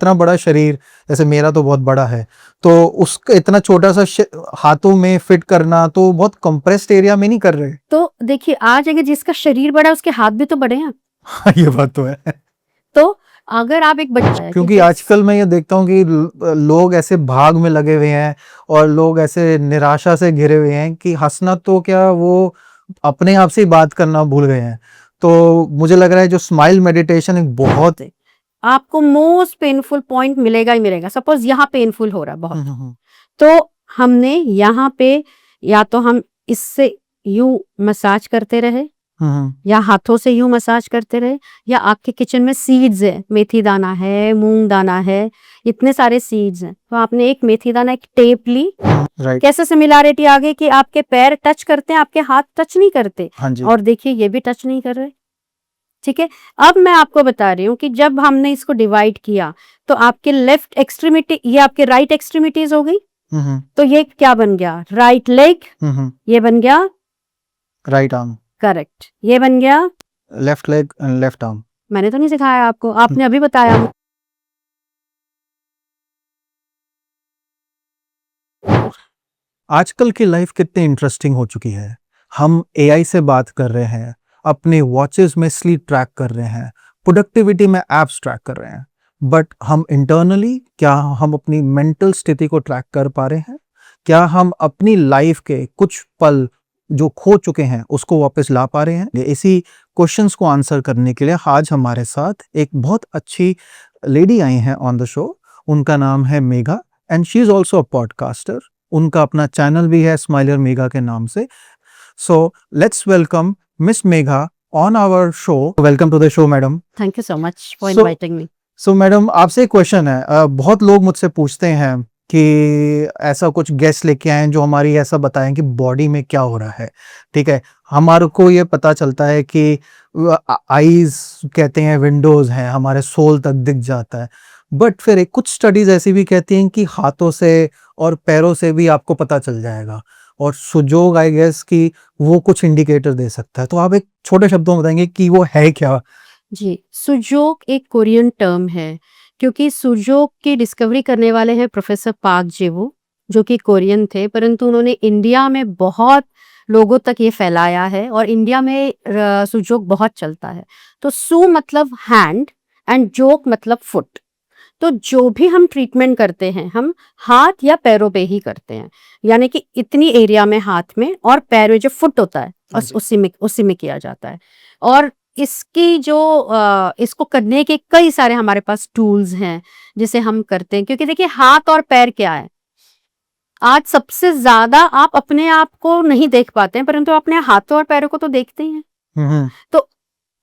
इतना बड़ा शरीर, जैसे मेरा तो बहुत बड़ा है, तो उसका इतना छोटा सा हाथों में फिट करना तो बहुत कंप्रेस्ड एरिया में नहीं कर रहे। तो देखिए, आज अगर जिसका शरीर बड़ा है उसके हाथ भी तो बड़े हैं। ये बात तो है। तो अगर आप एक बच्चा क्योंकि आजकल मैं ये देखता हूँ कि लोग ऐसे भाग में लगे हुए हैं और लोग ऐसे निराशा से घिरे हुए हैं कि हंसना तो क्या, वो अपने आप से ही बात करना भूल गए हैं। तो मुझे लग रहा है जो स्माइल मेडिटेशन एक बहुत आपको मोस्ट पेनफुल पॉइंट मिलेगा ही मिलेगा। सपोज यहाँ पेनफुल हो रहा है बहुत, हम्म, तो हमने यहाँ पे या तो हम इससे यूं मसाज करते रहे, या हाथों से यूं मसाज करते रहे, या आपके किचन में सीड्स है, मेथी दाना है, मूंग दाना है, इतने सारे सीड्स हैं, तो आपने एक मेथी दाना, एक टेप ली, राइट। कैसे सिमिलैरिटी आ गई कि आपके पैर टच करते हैं, आपके हाथ टच नहीं करते। हाँ जी। और देखिए ये भी टच नहीं कर रहे। ठीक है, अब मैं आपको बता रही हूँ कि जब हमने इसको डिवाइड किया तो आपके लेफ्ट एक्सट्रीमिटी, ये आपके राइट एक्सट्रीमिटीज हो गई, तो ये क्या बन गया, राइट लेग, ये बन गया राइट आर्म, करेक्ट, ये बन गया left leg and left arm. मैंने तो नहीं सिखाया आपको, आपने अभी बताया। आजकल की लाइफ कितनी इंटरेस्टिंग हो चुकी है। हम एआई से बात कर रहे हैं, अपने वॉचेस में स्लीप ट्रैक कर रहे हैं, प्रोडक्टिविटी में एप्स ट्रैक कर रहे हैं, बट हम इंटरनली क्या हम अपनी मेंटल स्थिति को ट्रैक कर पा रहे हैं? क्या हम अपनी लाइफ के कुछ पल जो खो चुके हैं उसको वापस ला पा रहे हैं? इसी क्वेश्चंस को आंसर करने के लिए आज हमारे साथ एक बहुत अच्छी लेडी आई हैं ऑन द शो। उनका नाम है Megha and she is also a podcaster. उनका अपना चैनल भी है स्माइलर मेघा के नाम से। So let's welcome miss Megha on our show. Welcome to the show madam. Thank you so much for inviting me. So madam, आपसे एक क्वेश्चन है। बहुत लोग मुझसे पूछते हैं कि ऐसा कुछ गेस्ट लेके आए जो हमारी ऐसा बताएं कि बॉडी में क्या हो रहा है। ठीक है, हमारे को ये पता चलता है कि आईज कहते हैं विंडोज हैं, हमारे सोल तक दिख जाता है, बट फिर एक कुछ स्टडीज ऐसी भी कहती हैं कि हाथों से और पैरों से भी आपको पता चल जाएगा, और सुजोग आई गेस कि वो कुछ इंडिकेटर दे सकता है। तो आप एक छोटे शब्दों में बताएंगे कि वो है क्या? जी, सुजोग एक कोरियन टर्म है, क्योंकि सुजोग की डिस्कवरी करने वाले हैं प्रोफेसर पार्क जेवो, जो कि कोरियन थे, परंतु उन्होंने इंडिया में बहुत लोगों तक ये फैलाया है, और इंडिया में सुजोग बहुत चलता है। तो सु मतलब हैंड एंड जोक मतलब फुट। तो जो भी हम ट्रीटमेंट करते हैं हम हाथ या पैरों पे ही करते हैं, यानी कि इतनी एरिया में हाथ में, और पैर में जो फुट होता है उसी में किया जाता है। और इसकी जो इसको करने के कई सारे हमारे पास टूल्स हैं जिसे हम करते हैं, क्योंकि देखिए हाथ और पैर क्या है, आज सबसे ज्यादा आप अपने आप को नहीं देख पाते हैं, परंतु अपने हाथों और पैरों को तो देखते ही हैं। हम्म। तो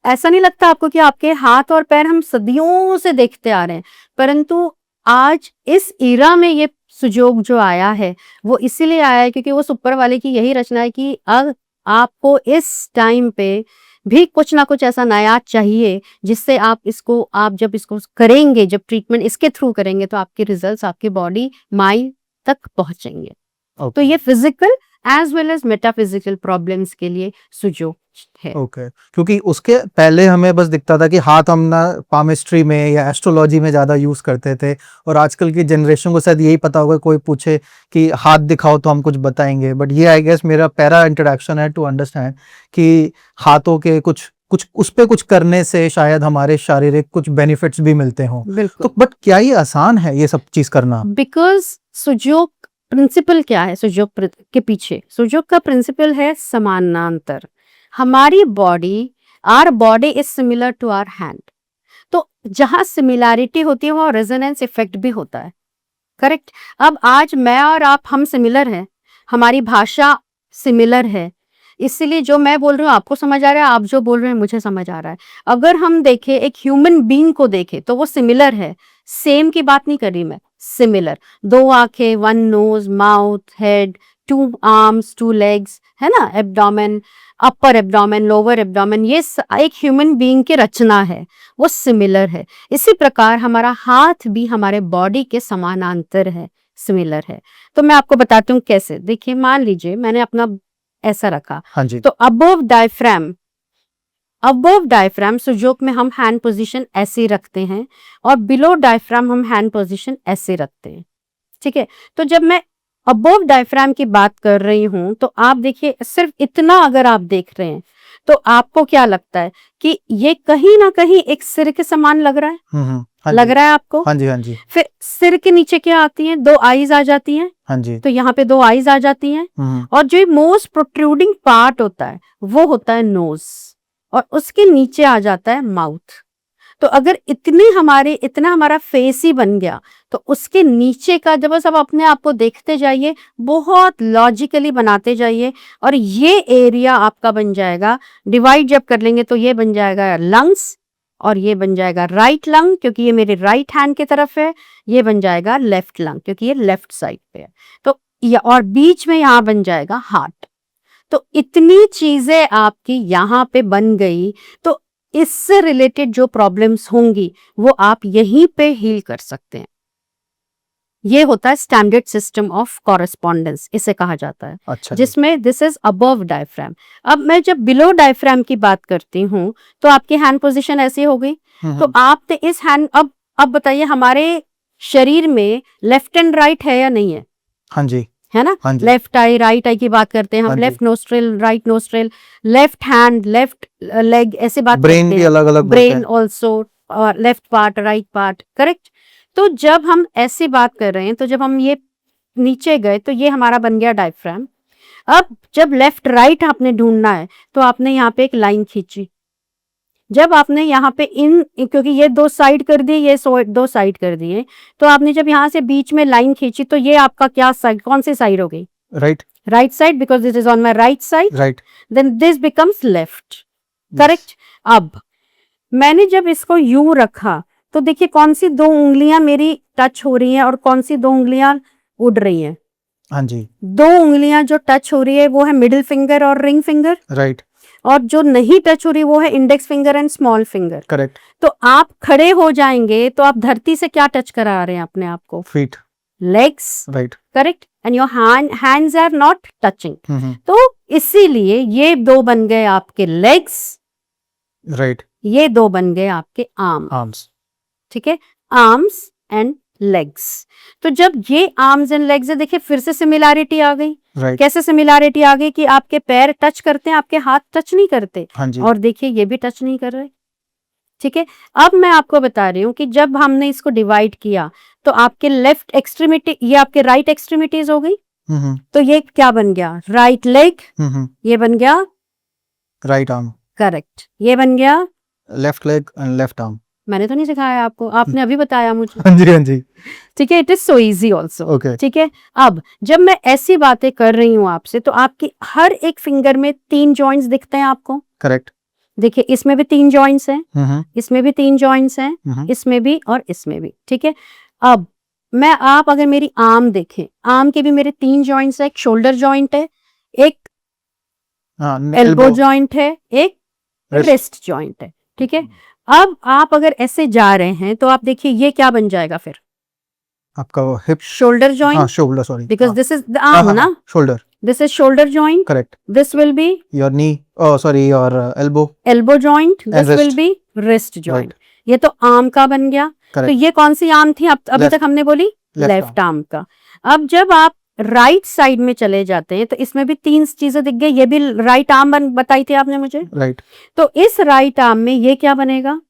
ऐसा नहीं लगता आपको कि आपके हाथ और पैर हम सदियों से देखते आ रहे हैं, परंतु आज इस इरा में ये सुजोग जो आया है वो इसीलिए आया है क्योंकि वो ऊपर वाले की यही रचना है कि अब आपको इस टाइम पे भी कुछ ना कुछ ऐसा नया चाहिए जिससे आप जब इसको करेंगे, जब ट्रीटमेंट इसके थ्रू करेंगे, तो आपके रिजल्ट्स आपके बॉडी माइंड तक पहुंचेंगे। तो ये physical as well as metaphysical problems के लिए सुजोग है। ओके, क्योंकि उसके पहले हमें बस दिखता था कि हाथ हम ना पामिस्ट्री में या एस्ट्रोलॉजी में ज़्यादा यूज़ करते थे, और आजकल की जनरेशन को शायद यही पता होगा, कोई पूछे कि हाथ दिखाओ तो हम कुछ बताएंगे, बट ये आई गेस मेरा पहला इंट्रोडक्शन है टू अंडरस्टैंड कि हाथों के कुछ कुछ उस पे कुछ करने से शायद हमारे शारीरिक कुछ बेनिफिट्स भी मिलते हों। बिल्कुल, तो बट क्या ये आसान है ये सब चीज़ करना? बिकॉज सुजोग प्रिंसिपल क्या है, के पीछे सुजोग का प्रिंसिपल है समानांतर। हमारी body, our body is similar to our hand. तो जहां सिमिलैरिटी होती है वहां रेजोनेंस इफेक्ट भी होता है, करेक्ट। अब आज मैं और आप हम सिमिलर हैं, हमारी भाषा सिमिलर है, इसलिए जो मैं बोल रही हूँ आपको समझ आ रहा है, आप जो बोल रहे हैं मुझे समझ आ रहा है। अगर हम देखें एक ह्यूमन बीइंग को देखें तो वो सिमिलर है, सेम की बात नहीं कर रही मैं, सिमिलर। दो आंखें, one nose, mouth, head, two arms, two legs, है ना, abdomen, upper abdomen, lower abdomen, ये एक ह्यूमन बीइंग की रचना है, वो सिमिलर है। इसी प्रकार हमारा हाथ भी हमारे बॉडी के समानांतर है, सिमिलर है। तो मैं आपको बताती हूँ कैसे। देखिए, मान लीजिए मैंने अपना ऐसा रखा, हाँ जी। तो above diaphragm above diaphragm Sujok में हम हैंड पोजीशन ऐसे रखते हैं और बिलो डायफ्राम हम हैंड पोजीशन ऐसे रखते हैं, ठीक है। तो जब मैं अबव डायफ्राम की बात कर रही हूं तो आप देखिए, सिर्फ इतना अगर आप देख रहे हैं तो आपको क्या लगता है कि ये कहीं ना कहीं एक सिर के समान लग रहा है, हाँ लग जी, रहा है आपको? हाँ जी, हाँ जी, फिर सिर के नीचे क्या आती है? 2 आईज आ जाती हैं, हाँ जी, तो यहाँ पे 2 आईज आ जाती हैं। और जो मोस्ट प्रोट्रूडिंग पार्ट होता है वो होता है नोज, और उसके नीचे आ जाता है माउथ। तो अगर इतना हमारा फेस ही बन गया तो उसके नीचे का जब सब अपने आप को देखते जाइए, बहुत लॉजिकली बनाते जाइए, और ये एरिया आपका बन जाएगा, डिवाइड जब कर लेंगे तो ये बन जाएगा लंग्स, और ये बन जाएगा राइट लंग क्योंकि ये मेरे राइट हैंड की तरफ है, ये बन जाएगा लेफ्ट लंग क्योंकि ये लेफ्ट साइड पे है। तो ये, और बीच में यहाँ बन जाएगा हार्ट। तो इतनी चीजें आपकी यहाँ पे बन गई, तो इससे रिलेटेड जो प्रॉब्लम्स होंगी वो आप यहीं पे हील कर सकते हैं। ये होता है स्टैंडर्ड सिस्टम ऑफ कॉरेस्पॉन्डेंस, इसे कहा जाता है, अच्छा जी, जिसमें दिस इज अबव डायफ्राम। अब मैं जब बिलो डायफ्राम की बात करती हूँ तो आपकी हैंड पोजीशन ऐसी हो गई। तो आपने इस हैंड, अब बताइए, हमारे शरीर में लेफ्ट एंड राइट है या नहीं है? हाँ जी, है ना? हाँ जी, लेफ्ट आई राइट आई की बात करते हैं हम, हाँ जी। Left nostril right nostril, left hand left leg, ऐसे बात ब्रेन करते भी हैं, अलग अलग होते ब्रेन हैं। Also, left part right part, correct. तो जब हम ऐसी बात कर रहे हैं, तो जब हम ये नीचे गए तो ये हमारा बन गया डायफ्राम। अब जब लेफ्ट राइट आपने ढूंढना है तो आपने यहाँ पे एक लाइन खींची। जब आपने यहाँ पे क्योंकि ये 2 साइड कर दिए, ये 2 साइड कर दिए, तो आपने जब यहाँ से बीच में लाइन खींची तो ये आपका क्या साइड, कौन सी साइड हो गई? Right, right side, because this is on my right side, right, then this becomes left, correct. अब मैंने जब इसको यूं रखा तो देखिए कौन सी 2 उंगलियां मेरी टच हो रही हैं और कौन सी 2 उंगलियां उड़ रही हैं। हाँ जी, 2 उंगलियां जो टच हो रही है वो है मिडिल फिंगर और रिंग फिंगर, राइट, और जो नहीं टच हो रही वो है index finger and small finger. Correct, तो आप खड़े हो जाएंगे तो आप धरती से क्या टच करा रहे हैं अपने आप को? Feet, legs, right, correct, and your hands are not touching. Hmm, तो इसीलिए ये 2 बन गए आपके लेग्स, राइट, ये 2 बन गए आपके आर्म्स, ठीक है, आर्म्स एंड लेग्स। तो जब ये आर्म्स एंड लेग्स है, देखिए फिर से सिमिलैरिटी आ गई। राइट, कैसे सिमिलैरिटी आ गई? कि आपके पैर टच करते हैं, आपके हाथ टच नहीं करते, हाँ जी, और देखिए ये भी टच नहीं कर रहे, ठीक है। अब मैं आपको बता रही हूँ कि जब हमने इसको डिवाइड किया तो आपके लेफ्ट एक्सट्रीमिटी, ये आपके राइट एक्सट्रीमिटीज हो गई, तो ये क्या बन गया? राइट लेग, ये बन गया राइट आर्म, करेक्ट, ये बन गया left leg and left arm. मैंने तो नहीं सिखाया आपको, आपने अभी बताया मुझे, हाँ जी, हाँ जी, ठीक है। It is so easy also, okay, ठीक है। अब जब मैं ऐसी बातें कर रही हूँ आपसे तो आपकी हर एक फिंगर में 3 जॉइंट्स दिखते हैं आपको, करेक्ट, देखिए इसमें भी 3 जॉइंट्स हैं, इसमें भी 3 जॉइंट्स हैं, इसमें भी और इसमें भी, ठीक है। अब आप अगर मेरी आर्म देखें, आर्म के भी मेरे 3 जॉइंट्स है, एक शोल्डर जॉइंट है, एक एल्बो जॉइंट है, एक रिस्ट जॉइंट है, ठीक है। अब आप अगर ऐसे जा रहे हैं तो आप देखिए ये क्या बन जाएगा फिर? आपका hip, shoulder joint, shoulder, sorry, because this is the arm ना, shoulder, this is shoulder joint, correct, this will be your knee, sorry, your elbow joint, this wrist. Will be wrist joint. ये तो arm का बन गया। तो correct, ये कौन सी arm थी अभी Left. तक हमने बोली? Left लेफ्ट आर्म का। अब जब आप राइट साइड में चले जाते हैं तो इसमें भी 3 चीजें दिख गई, ये भी राइट आर्म बताई थी आपने मुझे, राइट, तो इस राइट आर्म में ये क्या बनेगा?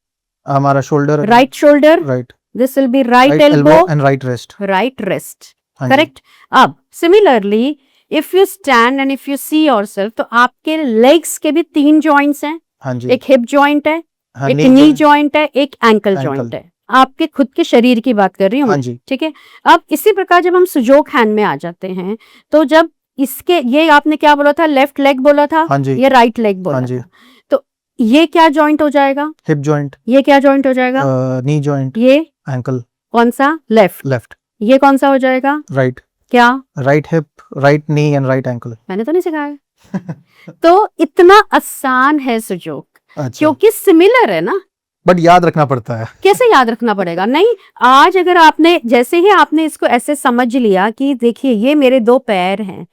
हमारा shoulder, right shoulder, right, this will B right elbow and right wrist, right wrist, हाँ जी, करेक्ट। अब similarly if you stand and if you see yourself, तो आपके लेग्स के भी 3 जॉइंट्स हैं, हाँ जी, एक हिप जॉइंट है, हाँ, एक knee नी joint, जॉइंट है, एक एंकल Ankle. जॉइंट है। आपके खुद के शरीर की बात कर रही हूँ हाँ मैं, जी, ठीक है। अब इसी प्रकार जब हम सुजोक हैंड में आ जाते हैं तो जब इसके, ये आपने क्या बोला था? लेफ्ट लेग बोला था, हाँ जी, ये राइट लेग बोला हाँ जी, था, तो ये क्या जॉइंट हो जाएगा? हिप जॉइंट, ये क्या जॉइंट हो जाएगा? नी जॉइंट, ये एंकल, कौन सा? लेफ्ट। लेफ्ट, ये कौन सा हो जाएगा? राइट, क्या? Right hip, right knee and right ankle. मैंने तो नहीं सिखाया। तो इतना आसान है सुजोक, अच्छा, क्योंकि सिमिलर है ना। बट याद रखना पड़ता है। कैसे याद रखना पड़ेगा? नहीं, आज अगर आपने, जैसे ही आपने इसको ऐसे समझ लिया कि देखिए ये मेरे 2 पैर हैं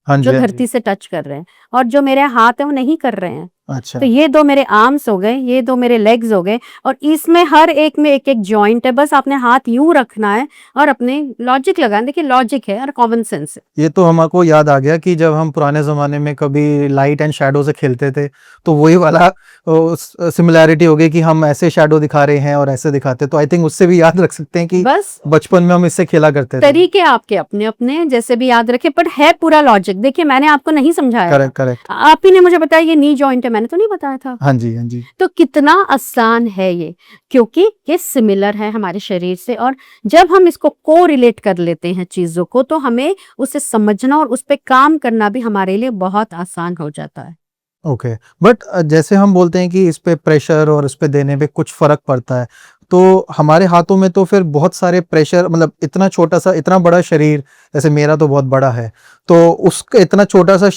हाँ जी, जो हाँ जी, धरती से टच कर रहे हैं, और जो मेरे हाथ है वो नहीं कर रहे हैं, अच्छा तो ये 2 मेरे आर्म्स हो गए, ये 2 मेरे लेग्स हो गए, और इसमें हर एक में एक-एक जॉइंट है। बस आपने हाथ यूँ रखना है और अपने लॉजिक लगाना। देखिए लॉजिक है और कॉमन सेंस है। ये तो हमको याद आ गया कि जब हम पुराने ज़माने में कभी लाइट एंड शैडो से खेलते थे, तो वही वाला सिमिलैरिटी हो गई कि हम ऐसे शैडो दिखा रहे हैं और ऐसे दिखाते हैं। तो आई थिंक उससे भी याद रख सकते हैं कि बस बचपन में हम इससे खेला करते थे। तरीके आपके अपने-अपने, जैसे भी याद रखें, बट है पूरा लॉजिक। देखिए मैंने आपको नहीं समझाया था। Correct, correct. आप ही ने मुझे बताया ये नी जॉइंट है, मैंने तो नहीं बताया था। हाँ जी, हाँ जी। तो कितना आसान है ये, क्योंकि ये सिमिलर है हमारे शरीर से, और जब हम इसको कोरिलेट कर लेते हैं चीज़ों को, तो हमें उसे समझना और उस पे काम करना भी हमारे लिए बहुत आसान हो जाता है। ओके, बट जैसे हम बोलते हैं कि इस पे प्रेशर और इस पे देने पे कुछ फ़र्क पड़ता है, तो हमारे हाथों में तो फिर बहुत सारे प्रेशर, मतलब इतना छोटा-सा, इतना बड़ा शरीर, जैसे मेरा तो बहुत बड़ा है, तो उसका इतना छोटा-सा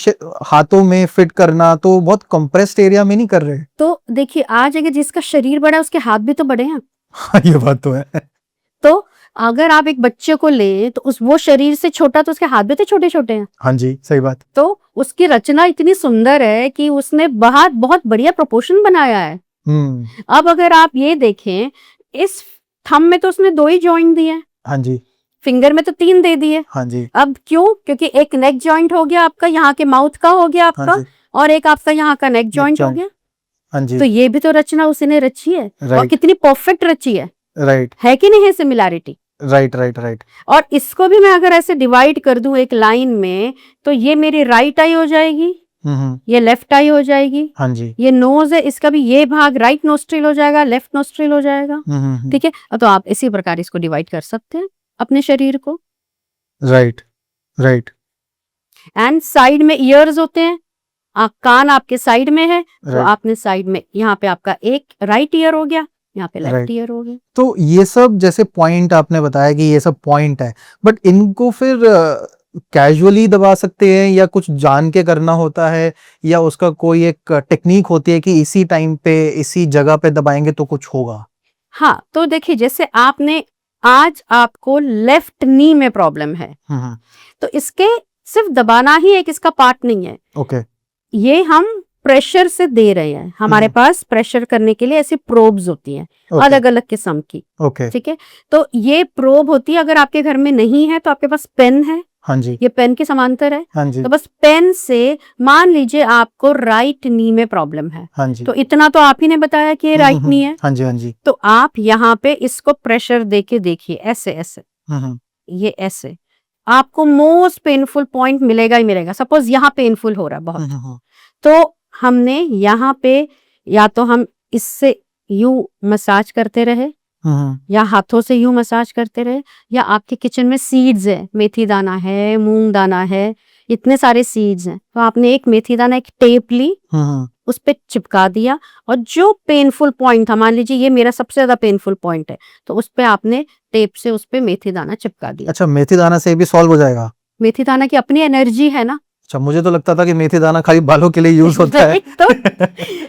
हाथों में फिट करना तो बहुत कंप्रेस्ड एरिया में नहीं कर रहे। तो देखिए आज अगर जिसका शरीर बड़ा है उसके हाथ भी तो बड़े हैं। हाँ, ये बात तो है। तो अगर आप एक बच्चे को लें तो वो शरीर से छोटा, तो उसके हाथ भी तो छोटे-छोटे हैं। हाँ जी, सही बात। तो उसकी रचना इतनी सुंदर है कि उसने बहुत बढ़िया प्रोपोर्शन बनाया है। अब अगर आप ये देखें, इस थंब में तो उसने 2 ही जॉइंट दिए हैं, हाँ जी, फिंगर में तो 3 दे दिए। हाँ जी, अब क्यों? क्योंकि एक नेक जॉइंट हो गया आपका, यहाँ के माउथ का हो गया हाँ आपका, जी, और एक आपका यहाँ का नेक जॉइंट हो जॉइंट, गया। हाँ जी, तो ये भी तो रचना उसी ने रची है, और राइट, कितनी परफेक्ट रची राइट, है कि नहीं है सिमिलैरिटी? Right, right, right. और इसको भी मैं अगर ऐसे डिवाइड कर दूं एक लाइन में, तो ये मेरी राइट आई हो जाएगी, ये लेफ्ट आई हो जाएगी, हाँ जी, ये नोज है, इसका भी ये भाग राइट नोस्ट्रिल हो जाएगा, लेफ्ट नोस्ट्रिल हो जाएगा। ठीक है, तो आप इसी प्रकार इसको डिवाइड कर सकते हैं अपने शरीर को। राइट, राइट, एंड साइड में ईयर्स होते हैं, कान आपके साइड में है, तो राइट, आपने साइड में, यहाँ पे आपका एक राइट ईयर हो गया, यहाँ पे लेफ्ट राइट। ईयर हो गया। तो ये सब जैसे पॉइंट आपने बताया कि ये सब पॉइंट है, बट इनको फिर कैजुअली दबा सकते हैं या कुछ जान के करना होता है, या उसका कोई एक टेक्निक होती है कि इसी टाइम पे इसी जगह पे दबाएंगे तो कुछ होगा? हाँ, तो देखिए जैसे आपने, आज आपको लेफ्ट नी में प्रॉब्लम है, तो इसके सिर्फ दबाना ही एक इसका पार्ट नहीं है। ओके, ये हम प्रेशर से दे रहे हैं, हमारे पास प्रेशर करने के लिए ऐसी प्रोब्स होती हैं, अलग अलग किस्म की। ओके, ठीक है, तो ये प्रोब होती है, अगर आपके घर में नहीं है तो आपके पास पेन है, हाँ जी, ये पेन के समांतर है, हाँ जी, तो बस पेन से, मान लीजिए आपको राइट नी में प्रॉब्लम है, हाँ जी, तो इतना तो आप ही ने बताया कि ये राइट नी है, हाँ जी, हाँ जी, तो आप यहाँ पे इसको प्रेशर देके देखिए, ऐसे ऐसे, ये ऐसे, आपको मोस्ट पेनफुल पॉइंट मिलेगा ही मिलेगा। सपोज यहाँ पेनफुल हो रहा है बहुत, तो हमने यहाँ पे, या तो हम इससे यूं मसाज करते रहे, या हाथों से यूं मसाज करते रहे, या आपके किचन में सीड्स है, मेथी दाना है, मूंग दाना है, इतने सारे सीड्स हैं, तो आपने एक मेथी दाना, एक टेप ली, उस पे चिपका दिया, और जो पेनफुल पॉइंट था, मान लीजिए ये मेरा सबसे ज्यादा पेनफुल पॉइंट है, तो उस पे आपने टेप से उस पे मेथी दाना चिपका दिया। अच्छा, मेथी दाना से भी सॉल्व हो जाएगा? मेथी दाना की अपनी एनर्जी है ना। अच्छा, मुझे तो लगता था कि मेथी दाना खाली बालों के लिए यूज होता है। तो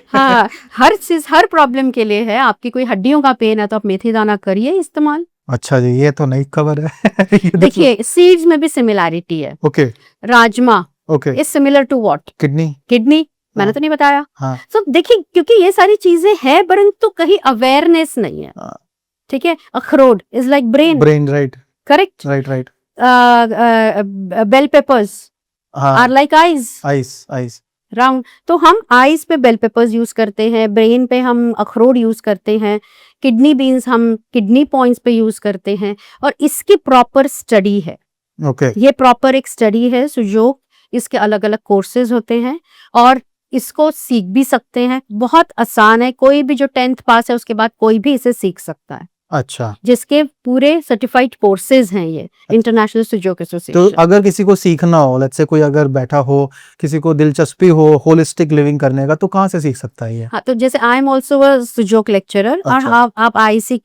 हाँ, हर चीज, हर प्रॉब्लम के लिए है। आपकी कोई हड्डियों का पेन है तो आप मेथी दाना करिए इस्तेमाल। अच्छा जी, ये तो नई खबर है। देखिए सीड्स में भी सिमिलैरिटी है। Okay, rajma okay, is similar to what? Kidney, kidney. मैंने तो नहीं बताया। हाँ, तो देखिए, क्योंकि ये सारी चीजें हैं, परंतु कहीं अवेयरनेस नहीं है। ठीक है, akhrot is like brain, brain, right, correct. Right, right, bell peppers are like eyes, eyes, eyes, round. तो हम आईज पे बेल पेपर्स यूज करते हैं, ब्रेन पे हम अखरोट यूज करते हैं, किडनी बीन्स हम किडनी पॉइंट्स पे यूज करते हैं, और इसकी प्रॉपर स्टडी है। ओके, ये प्रॉपर एक स्टडी है, जो इसके अलग अलग कोर्सेज होते हैं, और इसको सीख भी सकते हैं। बहुत आसान है, कोई भी जो 10th पास है उसके बाद कोई भी इसे सीख सकता है। अच्छा, जिसके पूरे सर्टिफाइड कोर्सेज हैं ये, इंटरनेशनल सुजोक तो एसोसिएशन। अगर किसी को सीखना हो, लेट्स से कोई अगर बैठा हो, किसी को दिलचस्पी हो होलिस्टिक लिविंग करने का, तो कहाँ से सीख सकता है ये? हाँ, तो जैसे I am also a Sujok lecturer, और अच्छा। आप आईसी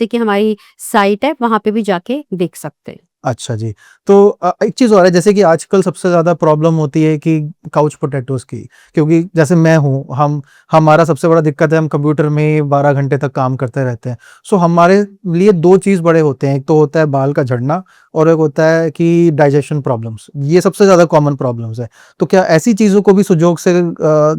की हमारी साइट है, वहां पे भी जाके देख सकते हैं। अच्छा जी। तो एक चीज़ और है, जैसे कि आजकल सबसे ज़्यादा प्रॉब्लम होती है कि काउच पोटैटोज़ की, क्योंकि जैसे मैं हूँ, हमारा सबसे बड़ा दिक्कत है, हम कंप्यूटर में 12 घंटे तक काम करते रहते हैं। सो हमारे लिए 2 चीज़ बड़े होते हैं, एक तो होता है बाल का झड़ना और एक होता है कि डाइजेशन प्रॉब्लम्स। ये सबसे ज़्यादा कॉमन प्रॉब्लम्स है। तो क्या ऐसी चीज़ों को भी सुजोग से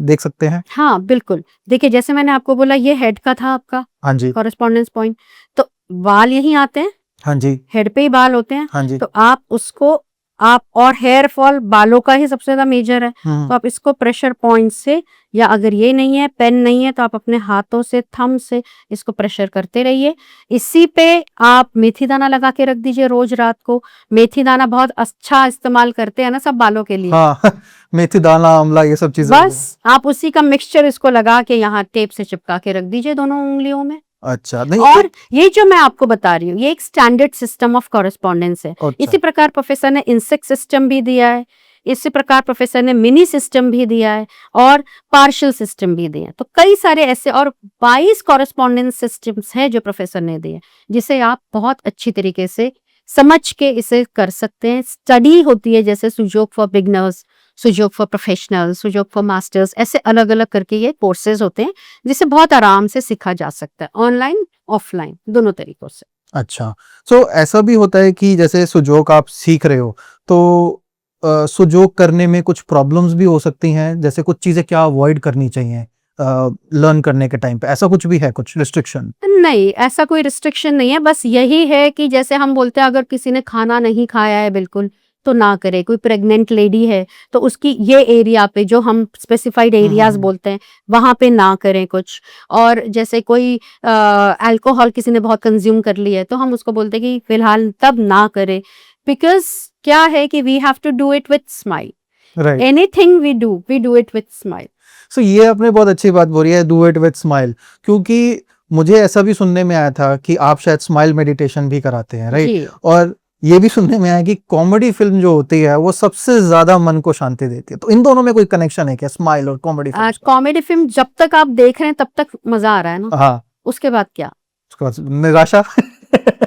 देख सकते हैं? हाँ, बिल्कुल। देखिए, जैसे मैंने आपको बोला ये हेड का था आपका हाँ जी। कॉरेस्पॉन्डेंस पॉइंट, तो बाल यहीं आते हैं, हाँ जी। हेड पे ही बाल होते हैं, हाँ जी। तो आप उसको आप और हेयर फॉल बालों का ही सबसे ज़्यादा मेजर है, हुँ। तो आप इसको प्रेशर पॉइंट से, या अगर ये नहीं है, पेन नहीं है, तो आप अपने हाथों से, थंब से इसको प्रेशर करते रहिए। इसी पे आप मेथी दाना लगा के रख दीजिए रोज़ रात को। मेथी दाना बहुत अच्छा इस्तेमाल करते हैं ना सब बालों के लिए। हाँ, मेथी दाना, आंवला ये सब चीज़ें हो बस गई। आप उसी का मिक्सचर इसको लगा के यहाँ टेप से चिपका के रख दीजिए दोनों उँगलियों में। अच्छा, नहीं और एक ये जो मैं आपको बता रही हूँ, ये एक स्टैंडर्ड सिस्टम ऑफ कॉरेस्पॉन्डेंस है। अच्छा। इसी प्रकार प्रोफेसर ने इंसेक्ट सिस्टम भी दिया है, इसी प्रकार प्रोफेसर ने मिनी सिस्टम भी दिया है और पार्शियल सिस्टम भी दिए हैं। तो कई सारे ऐसे और 22 कॉरेस्पॉन्डेंस सिस्टम्स हैं जो प्रोफेसर ने दिए, जिसे आप बहुत अच्छी तरीके से समझ के इसे कर सकते हैं। स्टडी होती है जैसे Sujok for beginners, Sujok for professionals, Sujok for masters, ऐसे अलग-अलग करके ये कोर्सेज होते हैं, जिसे बहुत आराम से सीखा जा सकता है, ऑनलाइन, ऑफलाइन दोनों तरीकों से। अच्छा, सो ऐसा भी होता है कि जैसे सुजोग आप सीख रहे हो, तो सुजोग करने में कुछ प्रॉब्लम्स भी हो सकती हैं, जैसे कुछ चीज़ें क्या अवॉइड करनी चाहिए लर्न करने के टाइम पे, ऐसा कुछ भी है, कुछ रिस्ट्रिक्शन? नहीं, ऐसा कोई रिस्ट्रिक्शन नहीं है, बस यही है कि जैसे हम बोलते हैं अगर किसी ने खाना नहीं खाया है बिल्कुल, तो ना करे। कोई प्रेग्नेंट लेडी है, तो उसकी ये एरिया पे जो हम स्पेसिफाइड एरियाज़ बोलते हैं, वहाँ पे ना करें कुछ। और जैसे कोई अल्कोहल किसी ने बहुत कंज़्यूम कर लिया है, तो हम उसको बोलते हैं कि फिलहाल तब ना करें। बिकॉज़ क्या है कि we have to do it with smile. Right. Anything we do it with smile. So ये आपने बहुत अच्छी बात बोली है, डू इट विद स्माइल, क्योंकि मुझे ऐसा भी सुनने में आया था कि आप शायद स्माइल मेडिटेशन भी कराते हैं, राइट? जी। और ये भी सुनने में आया कि कॉमेडी फ़िल्म जो होती है, वो सबसे ज़्यादा मन को शांति देती है। तो इन दोनों में कोई कनेक्शन है क्या, स्माइल और कॉमेडी फ़िल्म्स का? कॉमेडी फ़िल्म जब तक आप देख रहे हैं तब तक मज़ा आ रहा है ना, हाँ, उसके बाद क्या? उसके बाद निराशा?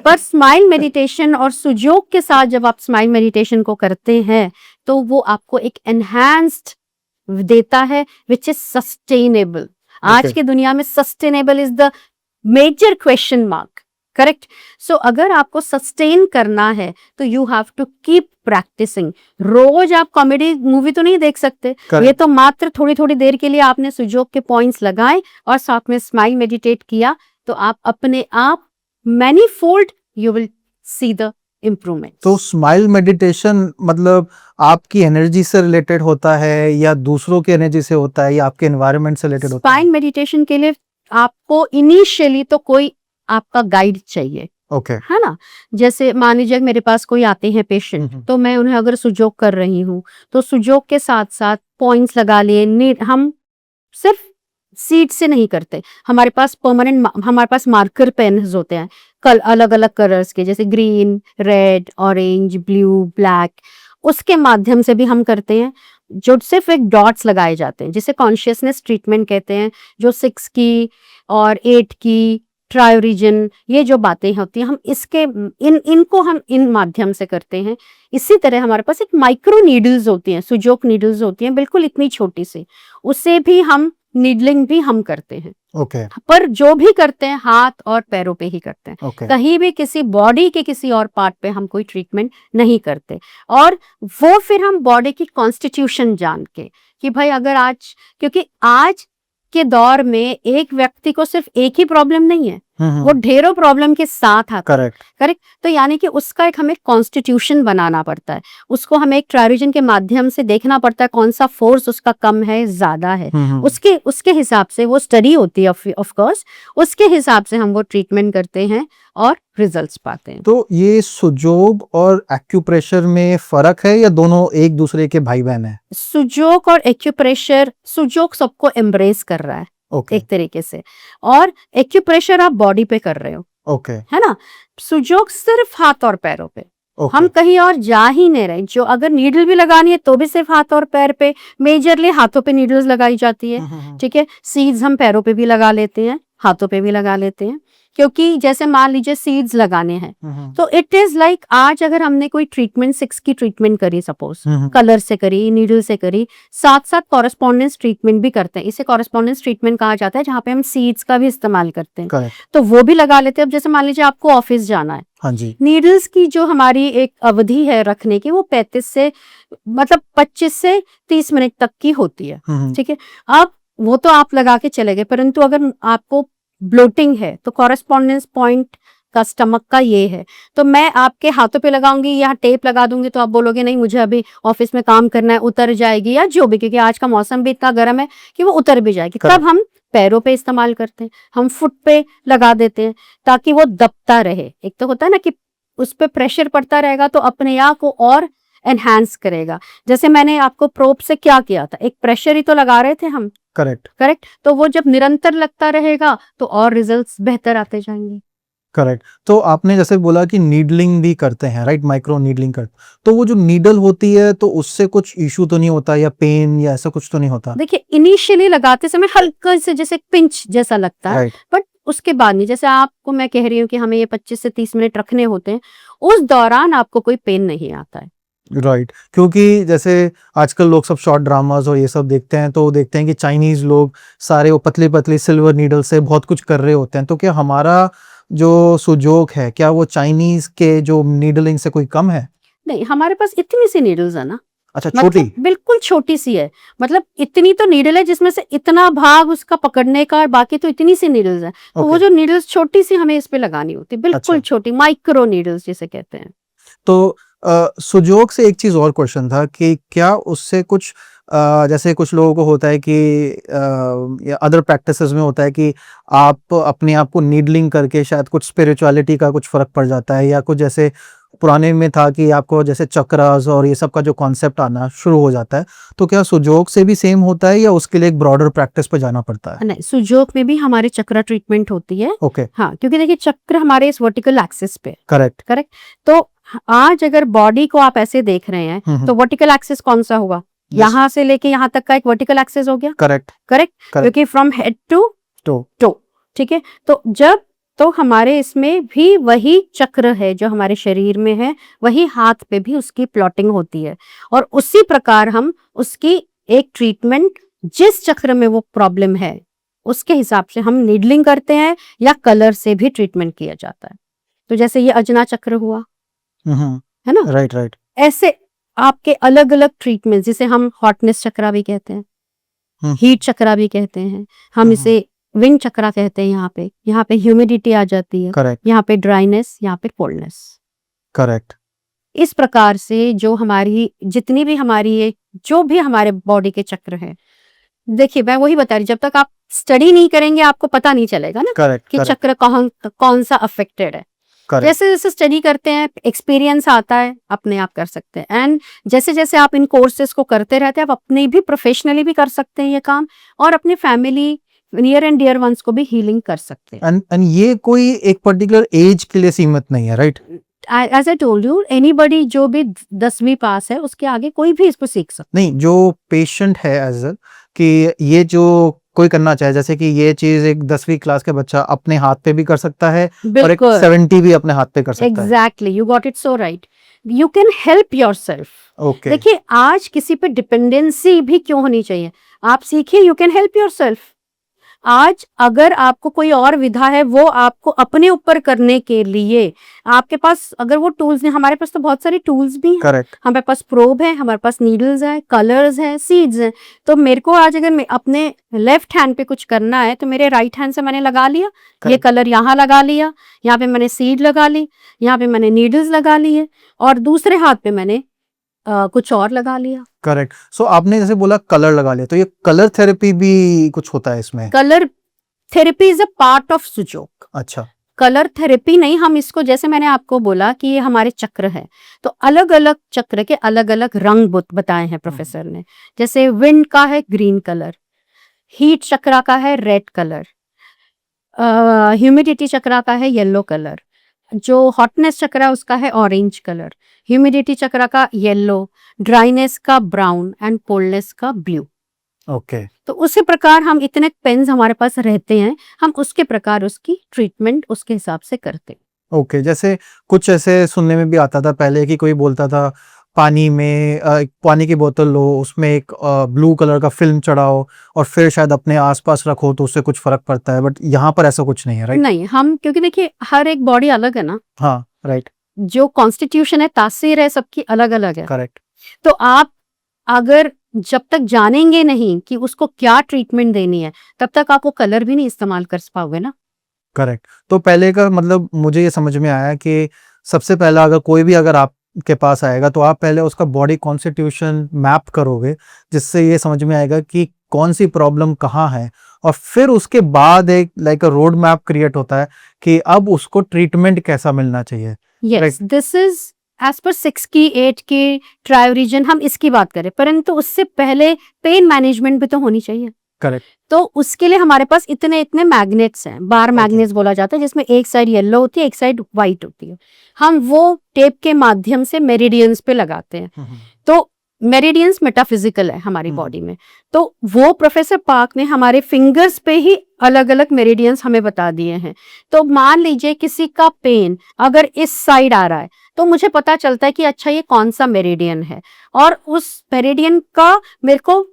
पर स्माइल मेडिटेशन और सुजोग के साथ जब आप स्माइल मेडिटेशन को करते हैं, तो वो आपको एक एनहांस्ड देता है विच इज़ सस्टेनेबल। आज ओके, की दुनिया में sustainable is the major question mark, correct? So अगर आपको सस्टेन करना है, तो you have to keep practising. रोज़ आप कॉमेडी मूवी तो नहीं देख सकते। ये करेक्ट। तो मात्र थोड़ी-थोड़ी देर के लिए आपने सुजोग के पॉइंट्स लगाए और साथ में स्माइल मेडिटेट किया, तो आप अपने आप manifold you will see the तो इम्प्रूवमेंट्स। स्माइल मेडिटेशन मतलब आपकी एनर्जी से रिलेटेड होता है या दूसरों की एनर्जी से होता है या आपके एनवायरनमेंट से रिलेटेड होता है? स्पाइन मेडिटेशन के लिए आपको इनिशियली तो कोई आपका गाइड चाहिए, ओके। है ना? जैसे मान लीजिए मेरे पास कोई आते हैं पेशेंट, तो मैं उन्हें अगर सुजोग कर रही हूँ, तो सुजोग के साथ-साथ पॉइंट्स लगा लिए। हम सिर्फ सीड से नहीं करते, हमारे पास मार्कर पेन्स होते हैं, कल अलग-अलग कलर्स के, जैसे green, red, orange, blue, black, उसके माध्यम से भी हम करते हैं, जो सिर्फ एक डॉट्स लगाए जाते हैं, जिसे कॉन्शियसनेस ट्रीटमेंट कहते हैं, जो 6 की और 8 की, ट्रायोरीजन, ये जो बातें होती हैं, हम इसके इनको हम इन माध्यम से करते हैं। इसी तरह हमारे पास एक माइक्रो नीडल्स होती हैं, सुजोग नीडल्स होती हैं, बिल्कुल इतनी छोटी सी, उससे भी हम नीडलिंग भी हम करते हैं। ओके, पर जो भी करते हैं हाथ और पैरों पे ही करते हैं, ओके। कहीं भी किसी बॉडी के किसी और पार्ट पे हम कोई ट्रीटमेंट नहीं करते। और वो फिर हम बॉडी की कॉन्स्टिट्यूशन जान के कि भाई अगर आज, क्योंकि आज के दौर में एक व्यक्ति को सिर्फ एक ही प्रॉब्लम नहीं है, वो ढेरों प्रॉब्लम के साथ आता है, करेक्ट। करेक्ट? तो यानी कि उसका एक हमें कॉन्स्टिट्यूशन बनाना पड़ता है, उसको हमें एक ट्रायोरीजन के माध्यम से देखना पड़ता है कौन सा फोर्स उसका कम है, ज्यादा है, उसके हिसाब से वो स्टडी होती है, ऑफ कोर्स उसके हिसाब से हम वो ट्रीटमेंट करते हैं और रिजल्ट्स पाते हैं। तो ये सुजोग और एक्यूप्रेशर में फर्क है या दोनों एक दूसरे के भाई बहन है? सुजोग और एक्यूप्रेशर, सुजोग सबको एम्ब्रेस कर रहा है ओके, एक तरीके से, और एक्यूप्रेशर आप बॉडी पे कर रहे हो, ओके, है ना? सुजोग सिर्फ हाथ और पैरों पे, ओके। हम कहीं और जा ही नहीं रहे। जो अगर नीडल भी लगानी है तो भी सिर्फ हाथ और पैर पे, मेजरली हाथों पे नीडल्स लगाई जाती है, ठीक है? सीड्स हम पैरों पे भी लगा लेते हैं, हाथों पे भी लगा लेते हैं। क्योंकि जैसे मान लीजिए सीड्स लगाने हैं तो इट इज लाइक आज अगर हमने कोई ट्रीटमेंट 6 की ट्रीटमेंट करी सपोज कलर से करी, नीडल से करी, साथ साथ कॉरेस्पॉन्डेंस ट्रीटमेंट भी करते हैं। इसे कॉरेस्पॉन्डेंस ट्रीटमेंट कहा जाता है जहाँ पे हम सीड्स का भी इस्तेमाल करते हैं। करेक्ट। तो वो भी लगा लेते हैं। अब जैसे मान लीजिए आपको ऑफिस जाना है, हाँ जी। नीडल्स की जो हमारी एक अवधि है रखने की वो 35 से मतलब 25 से 30 मिनट तक की होती है। ठीक है, अब वो तो आप लगा के चले गए, परंतु अगर आपको ब्लोटिंग है तो कॉरेस्पॉन्डेंस पॉइंट का स्टमक का ये है, तो मैं आपके हाथों पे लगाऊंगी या टेप लगा दूंगी तो आप बोलोगे नहीं मुझे अभी ऑफिस में काम करना है, उतर जाएगी या जो भी, क्योंकि आज का मौसम भी इतना गर्म है कि वो उतर भी जाएगी। तब हम पैरों पे इस्तेमाल करते हैं, हम फुट पे लगा देते हैं ताकि वो दबता रहे। एक तो होता है ना कि उस पर प्रेशर पड़ता रहेगा तो अपने आप को और एनहांस करेगा। जैसे मैंने आपको प्रोब से क्या किया था, एक प्रेशर ही तो लगा रहे थे हम। करेक्ट। तो वो जब निरंतर लगता रहेगा तो और रिजल्ट्स बेहतर आते जाएंगे। करेक्ट। तो आपने जैसे बोला कि नीडलिंग भी करते हैं, राइट, माइक्रो नीडलिंग करते, तो वो जो नीडल होती है तो उससे कुछ इशू तो नहीं होता या पेन या ऐसा कुछ तो नहीं होता? देखिए इनिशियली लगाते समय हल्का से जैसे पिंच जैसा लगता है, बट उसके बाद नहीं। जैसे आपको मैं कह रही हूँ कि हमें ये 25 से 30 मिनट रखने होते हैं, उस दौरान आपको कोई पेन नहीं आता है। राइट। क्योंकि जैसे आजकल लोग सब शॉर्ट ड्रामास और ये सब देखते हैं तो देखते हैं कि चाइनीज लोग सारे वो पतली पतली सिल्वर नीडल से बहुत कुछ कर रहे होते हैं, तो क्या हमारा जो सुजोक है क्या वो चाइनीज के जो नीडलिंग से कोई कम है? नहीं, हमारे पास इतनी सी नीडल्स है ना। अच्छा, छोटी? बिल्कुल छोटी सी है, मतलब इतनी तो नीडल है जिसमें से इतना भाग उसका पकड़ने का, और बाकी तो इतनी सी नीडल्स है। तो वो जो नीडल्स छोटी सी हमें इस पे लगानी होती है, बिल्कुल छोटी माइक्रो नीडल्स जिसे कहते हैं। तो सुजोक से एक चीज और क्वेश्चन था कि क्या उससे कुछ जैसे कुछ लोगों को होता है कि या अदर प्रैक्टिसेस में होता है कि आप अपने आप को नीडलिंग करके शायद कुछ स्पिरिचुअलिटी का कुछ फर्क पड़ जाता है, या कुछ जैसे पुराने में था कि आपको जैसे चक्रास और ये सब का जो कॉन्सेप्ट आना शुरू हो जाता है, तो क्या सुजोक से भी सेम होता है या उसके लिए एक ब्रॉडर प्रैक्टिस पे जाना पड़ता है? नहीं, सुजोक में भी हमारे चक्र ट्रीटमेंट होती है। ओके। हाँ, क्योंकि देखिए चक्र हमारे इस वर्टिकल एक्सिस पे। करेक्ट। तो आज अगर बॉडी को आप ऐसे देख रहे हैं तो वर्टिकल एक्सिस कौन सा होगा? यहाँ से लेके यहाँ तक का एक वर्टिकल एक्सिस हो गया। करेक्ट। क्योंकि फ्रॉम हेड टू टो, ठीक है। तो जब तो हमारे इसमें भी वही चक्र है जो हमारे शरीर में है, वही हाथ पे भी उसकी प्लॉटिंग होती है, और उसी प्रकार हम उसकी एक ट्रीटमेंट जिस चक्र में वो प्रॉब्लम है उसके हिसाब से हम नीडलिंग करते हैं या कलर से भी ट्रीटमेंट किया जाता है। तो जैसे ये अजना चक्र हुआ, है ना? राइट। ऐसे आपके अलग अलग ट्रीटमेंट, जिसे हम हॉटनेस चक्रा भी कहते हैं, हीट चक्रा भी कहते हैं, हम इसे विंड चक्रा कहते हैं। यहाँ पे ह्यूमिडिटी आ जाती है। करेक्ट। यहाँ पे ड्राइनेस, यहाँ पे कोल्डनेस। करेक्ट। इस प्रकार से जो हमारी जितनी भी हमारी ये जो भी हमारे बॉडी के चक्र है, देखिए मैं वही बता रही, जब तक आप स्टडी नहीं करेंगे आपको पता नहीं चलेगा ना कि चक्र कौन सा अफेक्टेड है। जैसे जैसे स्टडी करते हैं एक्सपीरियंस आता है, अपने आप कर सकते हैं। एंड जैसे जैसे आप इन कोर्सेज को करते रहते हैं, आप अपने भी प्रोफेशनली भी कर सकते हैं ये काम, और अपने family near and dear ones को भी हीलिंग कर सकते हैं। एंड ये कोई एक पर्टिकुलर एज के लिए सीमित नहीं है, right? As I told you, anybody जो भी 10वीं पास है उसके आगे कोई भी इसको सीख सकता। नहीं, जो पेशेंट है एज कि ये जो कोई करना चाहे, जैसे कि ये चीज एक 10वीं क्लास का बच्चा अपने हाथ पे भी कर सकता है और एक 70 भी अपने हाथ पे कर सकता है। Exactly, you got it so right. You can help yourself. Okay. देखिए आज किसी पे डिपेंडेंसी भी क्यों होनी चाहिए, आप सीखिए, यू कैन हेल्प योरसेल्फ। आज अगर आपको कोई और विधा है वो आपको अपने ऊपर करने के लिए आपके पास अगर वो टूल्स नहीं, हमारे पास तो बहुत सारे टूल्स भी हैं। करेक्ट। हमारे पास प्रोब है, हमारे पास नीडल्स है, कलर्स है, सीड्स हैं। तो मेरे को आज अगर अपने लेफ्ट हैंड पे कुछ करना है तो मेरे राइट हैंड से मैंने लगा लिया, ये कलर यहाँ लगा लिया, यहाँ पे मैंने सीड लगा ली, यहाँ पे मैंने नीडल्स लगा लिए, और दूसरे हाथ पे मैंने कुछ और लगा लिया। करेक्ट। सो आपने जैसे बोला कलर लगा लिया, तो ये कलर थेरेपी भी कुछ होता है इसमें? Colour therapy is a part of Sujok. अच्छा। कलर थेरेपी नहीं, हम इसको जैसे मैंने आपको बोला कि ये हमारे चक्र है, तो अलग अलग चक्र के अलग अलग रंग बताए हैं प्रोफेसर ने। जैसे विंड का है ग्रीन कलर, हीट चक्रा का है रेड कलर, ह्यूमिडिटी चक्रा का है येलो कलर, जो हॉटनेस चक्रा उसका है ऑरेंज कलर, ह्यूमिडिटी चक्रा का येलो, ड्राइनेस का ब्राउन एंड कोल्डनेस का ब्लू। ओके तो उसी प्रकार हम इतने पेन्स हमारे पास रहते हैं, हम उसके प्रकार उसकी ट्रीटमेंट उसके हिसाब से करते हैं। ओके जैसे कुछ ऐसे सुनने में भी आता था पहले कि कोई बोलता था पानी में एक पानी की बोतल लो उसमें एक ब्लू कलर का फिल्म चढ़ाओ और फिर शायद अपने आसपास रखो तो उससे कुछ फर्क पड़ता है, बट यहाँ पर ऐसा कुछ नहीं है, राइट? नहीं, हम क्योंकि देखिए हर एक बॉडी अलग है ना, हाँ राइट, जो कॉन्स्टिट्यूशन है, तासीर है, सबकी अलग-अलग है। करेक्ट। तो आप अगर जब तक जानेंगे नहीं कि उसको क्या ट्रीटमेंट देनी है, तब तक आप वो कलर भी नहीं इस्तेमाल कर पाओगे ना। करेक्ट। तो पहले का मतलब मुझे ये समझ में आया कि सबसे पहला अगर कोई भी अगर आपके पास आएगा तो आप पहले उसका बॉडी कॉन्स्टिट्यूशन मैप करोगे, जिससे ये समझ में आएगा कि कौन सी प्रॉब्लम कहाँ है, और फिर उसके बाद एक लाइक अ रोड मैप क्रिएट होता है कि अब उसको ट्रीटमेंट कैसा मिलना चाहिए। Yes, this is as per 6 की 8 की ट्रायो रीजन, हम इसकी बात करें, परंतु उससे पहले पेन मैनेजमेंट भी तो होनी चाहिए। करेक्ट। तो उसके लिए हमारे पास इतने इतने मैग्नेट्स हैं, बार मैग्नेट्स बोला जाता है, जिसमें एक साइड येलो होती है, एक साइड व्हाइट होती है। हम वो टेप के माध्यम से मेरिडियंस पे लगाते हैं। तो मेरिडियंस मेटाफिजिकल है हमारी बॉडी में, तो वो प्रोफेसर पार्क ने हमारे फिंगर्स पे ही अलग अलग मेरिडियंस हमें बता दिए हैं। तो मान लीजिए किसी का पेन अगर इस साइड आ रहा है, तो मुझे पता चलता है कि अच्छा ये कौन सा मेरिडियन है, और उस मेरिडियन का मेरे को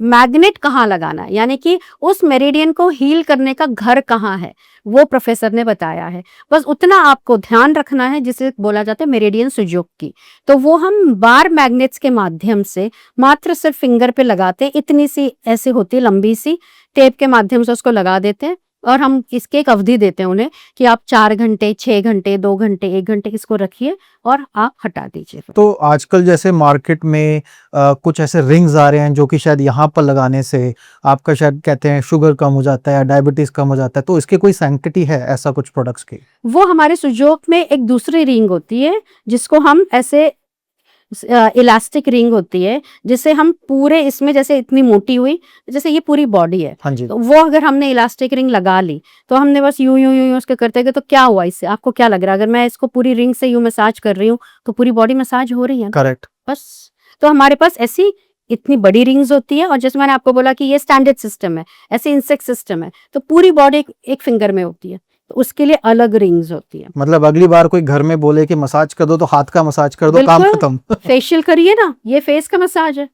मैग्नेट कहाँ लगाना है, यानी कि उस मेरिडियन को हील करने का घर कहाँ है, वो प्रोफेसर ने बताया है। बस उतना आपको ध्यान रखना है, जिसे बोला जाता है मेरिडियन सुजोग की। तो वो हम बार मैग्नेट्स के माध्यम से मात्र सिर्फ फिंगर पे लगाते हैं, इतनी सी ऐसी होती है लंबी सी टेप के माध्यम से उसको लगा देते हैं, और हम इसके एक अवधि देते हैं उन्हें कि आप 4 घंटे, 6 घंटे, 2 घंटे, 1 घंटे इसको रखिए और आप हटा दीजिए। तो आजकल जैसे मार्केट में कुछ ऐसे रिंग्स आ रहे हैं जो कि शायद यहाँ पर लगाने से आपका शायद कहते हैं शुगर कम हो जाता है या डायबिटीज कम हो जाता है, तो इसके कोई सैंक्टिटी है ऐसा कुछ प्रोडक्ट्स की? वो हमारे सुजोग में एक दूसरी रिंग होती है, जिसको हम ऐसे इलास्टिक रिंग होती है, जिसे हम पूरे इसमें जैसे इतनी मोटी हुई, जैसे ये पूरी बॉडी है, हाँ जी। तो वो अगर हमने इलास्टिक रिंग लगा ली, तो हमने बस यूं यूं यूं यूं उसके करते गए, तो क्या हुआ इससे, आपको क्या लग रहा है? अगर मैं इसको पूरी रिंग से यूं मसाज कर रही हूँ, तो पूरी बॉडी मसाज हो रही है ना? करेक्ट। बस। तो हमारे पास ऐसी इतनी बड़ी रिंग्स होती है, और जैसे मैंने आपको बोला कि ये स्टैंडर्ड सिस्टम है, ऐसे इंसेक्ट सिस्टम है, तो पूरी बॉडी एक फिंगर में होती है, तो उसके लिए अलग रिंग्स होती है। मतलब अगली बार कोई घर में बोले कि मसाज कर दो तो हाथ का मसाज कर दो, काम बिल्कुल। खत्म। फेशियल करिए ना, ये फेस का मसाज है।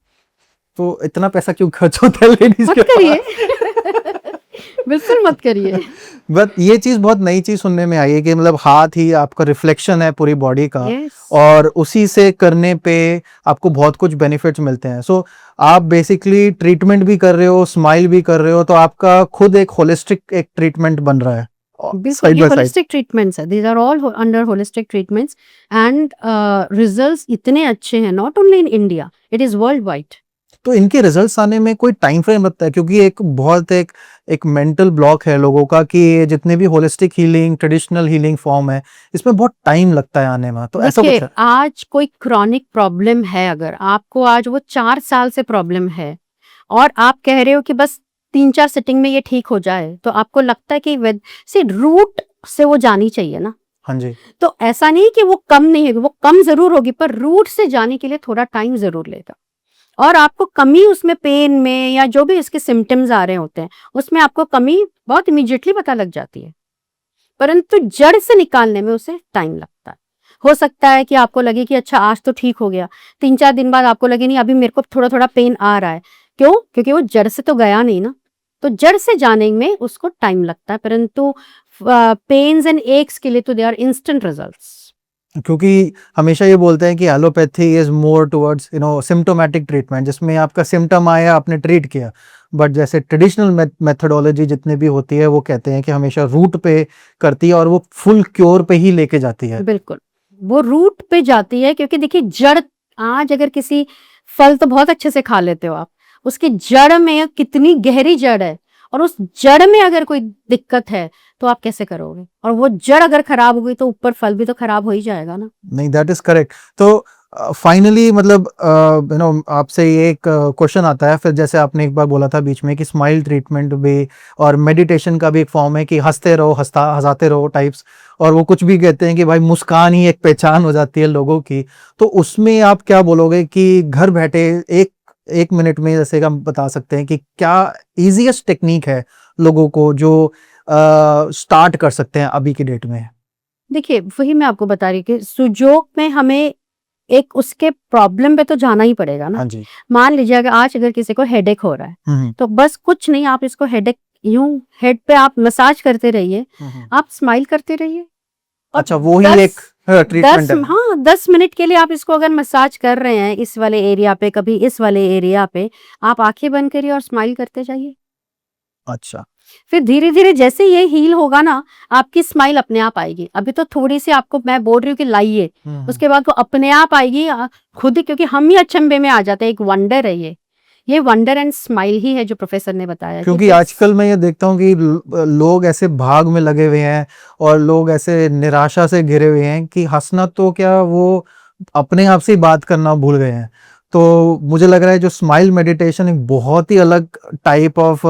तो इतना पैसा क्यों खर्च होता है लेडीज मत के करिए। पास? बिल्कुल मत करिए। बट ये चीज बहुत नई चीज सुनने में आई है कि मतलब हाथ ही आपका रिफ्लेक्शन है पूरी बॉडी का, Yes. और उसी से करने पे आपको बहुत कुछ बेनिफिट्स मिलते हैं। सो आप बेसिकली ट्रीटमेंट भी कर रहे हो, स्माइल भी कर रहे हो, तो आपका खुद एक होलिस्टिक एक ट्रीटमेंट बन रहा है बिल्कुल, साइड ये बाय साइड। होलिस्टिक ट्रीटमेंट्स है, these are all under holistic treatments, and results इतने अच्छे हैं, not only in India, it is world wide. तो इनके रिजल्ट्स आने में कोई टाइम फ्रेम लगता है? क्योंकि एक बहुत एक मेंटल ब्लॉक है लोगों का कि ये जितने भी holistic healing, traditional healing form है, इसमें बहुत टाइम लगता है आने में, तो ऐसा कुछ देखिए, है? आज कोई क्रॉनिक प्रॉब्लम है, अगर आपको आज वो 4 साल से प्रॉब्लम है, और आप कह रहे हो कि बस 3-4 सिटिंग में ये ठीक हो जाए, तो आपको लगता है कि रूट से वो जानी चाहिए ना। हाँ जी। तो ऐसा नहीं कि वो कम नहीं होगी, वो कम जरूर होगी, पर रूट से जाने के लिए थोड़ा टाइम जरूर लेगा, और आपको कमी उसमें पेन में या जो भी इसके सिम्टम्स आ रहे होते हैं, उसमें आपको कमी बहुत इमीडिएटली पता लग जाती है, परंतु जड़ से निकालने में उसे टाइम लगता है। हो सकता है कि आपको लगे कि अच्छा आज तो ठीक हो गया, 3-4 दिन बाद आपको लगे नहीं, अभी मेरे को थोड़ा थोड़ा पेन आ रहा है। क्यों? क्योंकि वो जड़ से तो गया नहीं ना, तो जड़ से जाने में उसको टाइम लगता है, परंतु पेन्स एंड एक्स के लिए तो दे आर इंस्टेंट रिजल्ट्स। क्योंकि हमेशा ये बोलते हैं कि allopathy is more towards symptomatic treatment, जिसमें आपका सिम्टम आया आपने ट्रीट किया, बट जैसे ट्रेडिशनल मेथडोलॉजी जितनी भी होती है वो कहते हैं कि हमेशा रूट पे करती है और वो फुल क्योर पे ही लेके जाती है। बिल्कुल, वो रूट पे जाती है, क्योंकि देखिए जड़, आज अगर किसी फल तो बहुत अच्छे से खा लेते हो आप, उसकी जड़ में कितनी गहरी जड़ है, और उस जड़ में अगर कोई दिक्कत है तो आप कैसे करोगे, और वो जड़ अगर खराब हो गई तो ऊपर फल भी तो खराब हो ही जाएगा ना। नहीं, दैट इज करेक्ट। तो फाइनली मतलब आपसे ये एक क्वेश्चन आता है, फिर जैसे आपने एक बार बोला था बीच में कि स्माइल ट्रीटमेंट भी और मेडिटेशन का भी एक फॉर्म है कि हंसते रहो, हंसाते रहो टाइप्स, और वो कुछ भी कहते हैं कि भाई मुस्कान ही एक पहचान हो जाती है लोगों की। तो उसमें आप क्या बोलोगे कि घर बैठे एक एक मिनट में जैसे हम बता सकते हैं कि क्या इजीएस्ट टेक्निक है लोगों को जो स्टार्ट कर सकते हैं अभी की डेट में? देखिए, वही मैं आपको बता रही कि सुजोग में हमें एक उसके प्रॉब्लम पे तो जाना ही पड़ेगा ना। हाँ जी। मान लीजिए अगर किसी को हेडेक हो रहा है, तो बस कुछ नहीं, आप इसको हेडेक यूं हेड पे आप मसाज करते रहिए, आप स्माइल करते रहिए। और अच्छा, वो ही 10 एक ट्रीटमेंट है। हाँ 10 मिनट के लिए आप इसको अगर मसाज कर रहे हैं इस वाले एरिया पे, कभी इस वाले एरिया पे, आप आंखें बंद करिए और स्माइल करते जाइए। अच्छा। फिर धीरे धीरे जैसे ये हील होगा ना, आपकी स्माइल अपने आप आएगी। अभी तो थोड़ी सी आपको मैं बोल रही हूँ कि लाइए, उसके बाद वो अपने आप आएगी खुद ही, क्योंकि हम ही अचंभे में आ जाते हैं। एक वंडर है ये वंडर एंड स्माइल ही है जो प्रोफेसर ने बताया। क्योंकि आजकल मैं ये देखता हूँ कि लोग ऐसे भाग में लगे हुए हैं और लोग ऐसे निराशा से घिरे हुए हैं कि हंसना तो क्या, वो अपने आप से ही बात करना भूल गए हैं। तो मुझे लग रहा है जो स्माइल मेडिटेशन एक बहुत ही अलग टाइप ऑफ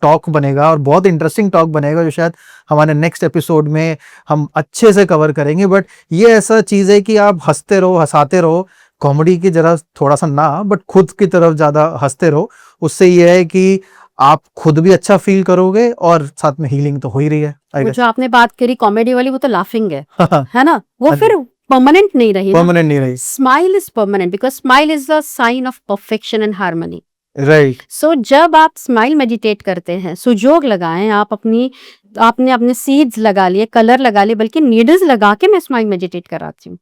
टॉक बनेगा और बहुत इंटरेस्टिंग टॉक बनेगा, जो शायद हमारे नेक्स्ट एपिसोड में हम अच्छे से कवर करेंगे। बट ये ऐसा चीज़ है कि आप हंसते रहो, हंसाते रहो, कॉमेडी की जरा थोड़ा सा ना, बट खुद की तरफ ज़्यादा हंसते रहो। उससे ये है कि आप खुद भी अच्छा फील करोगे और साथ में हीलिंग तो हो ही रही है। वो जो आपने बात करी कॉमेडी वाली, वो तो लाफिंग है हाँ, है ना, वो फिर परमानेंट नहीं रही ना। परमानेंट नहीं रही। Smile is permanent because smile is the sign of perfection and harmony. Right. So जब आप स्माइल मेडिटेट करते हैं, सुजोग लगाएं, आपने अपने सीड्स लगा लिए, कलर लगा लिए, बल्कि नीडल्स लगा के मैं स्माइल मेडिटेट कराती हूँ।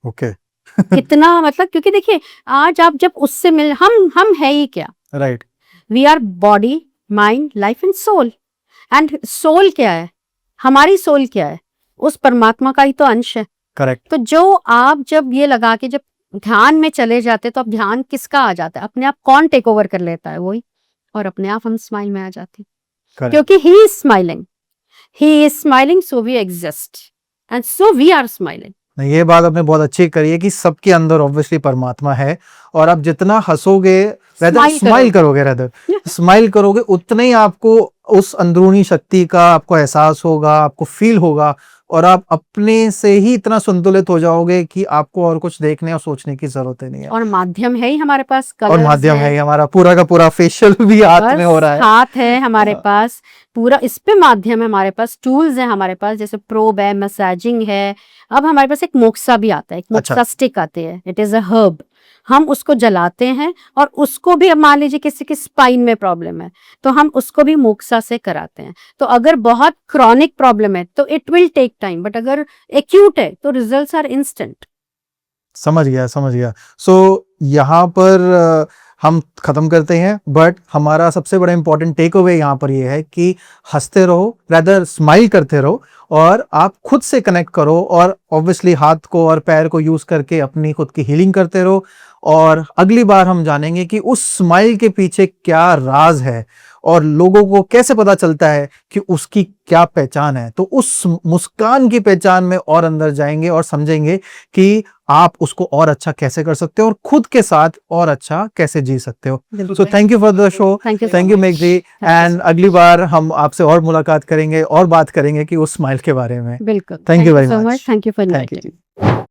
ओके। कितना मतलब, क्योंकि देखिए आज आप जब उससे मिल, हम है ही क्या, right. We are body, mind, life and soul. And soul क्या है, हमारी सोल क्या है, उस परमात्मा का ही तो अंश है। करेक्ट। तो जो आप जब ये लगा के जब ध्यान में चले जाते, तो अब ध्यान किसका आ जाता है, अपने आप कौन टेक ओवर कर लेता है, वही। और अपने आप हम स्माइल में आ जाते हैं, क्योंकि he is smiling, so we exist and so we are smiling. ये बात आपने बहुत अच्छी करी है कि सबके अंदर ऑब्वियसली परमात्मा है, और आप जितना हंसोगे, स्माइल करोगे, उतना ही आपको उस अंदरूनी शक्ति का आपको एहसास होगा, आपको फील होगा, और आप अपने से ही इतना संतुलित हो जाओगे कि आपको और कुछ देखने और सोचने की जरूरत ही नहीं है। और माध्यम है ही हमारे पास, और माध्यम है ही हमारा पूरा का पूरा, फेशियल भी हाथ में हो रहा है, हाथ है हमारे पास पूरा, इस पे माध्यम है हमारे पास, टूल्स है हमारे पास, जैसे प्रोब है, मसाजिंग है। अब हमारे पास एक मोक्सा भी आता है, एक मोक्सा स्टिक आते हैं, इट इज अ हर्ब। हम उसको जलाते हैं, और उसको भी, अब मान लीजिए किसी की स्पाइन में प्रॉब्लम है, तो हम उसको भी मोक्सा से कराते हैं। तो अगर बहुत क्रॉनिक प्रॉब्लम है तो it will take time, but अगर एक्यूट है तो रिजल्ट्स आर इंस्टेंट। समझ गया। सो यहाँ पर हम खत्म करते हैं, बट हमारा सबसे बड़ा इंपॉर्टेंट टेक अवे यहाँ पर ये है कि हंसते रहो, रादर स्माइल करते रहो, और आप खुद से कनेक्ट करो, और ऑब्वियसली हाथ को और पैर को यूज करके अपनी खुद की हीलिंग करते रहो। और अगली बार हम जानेंगे कि उस स्माइल के पीछे क्या राज है, और लोगों को कैसे पता चलता है कि उसकी क्या पहचान है। तो उस मुस्कान की पहचान में और अंदर जाएंगे और समझेंगे कि आप उसको और अच्छा कैसे कर सकते हो, और खुद के साथ और अच्छा कैसे जी सकते हो। So thank you for the show, thank you मेघ जी, एंड अगली बार हम आपसे और मुलाकात करेंगे और बात करेंगे कि उस स्माइल के बारे में। बिल्कुल, thank you very much, thank you for inviting.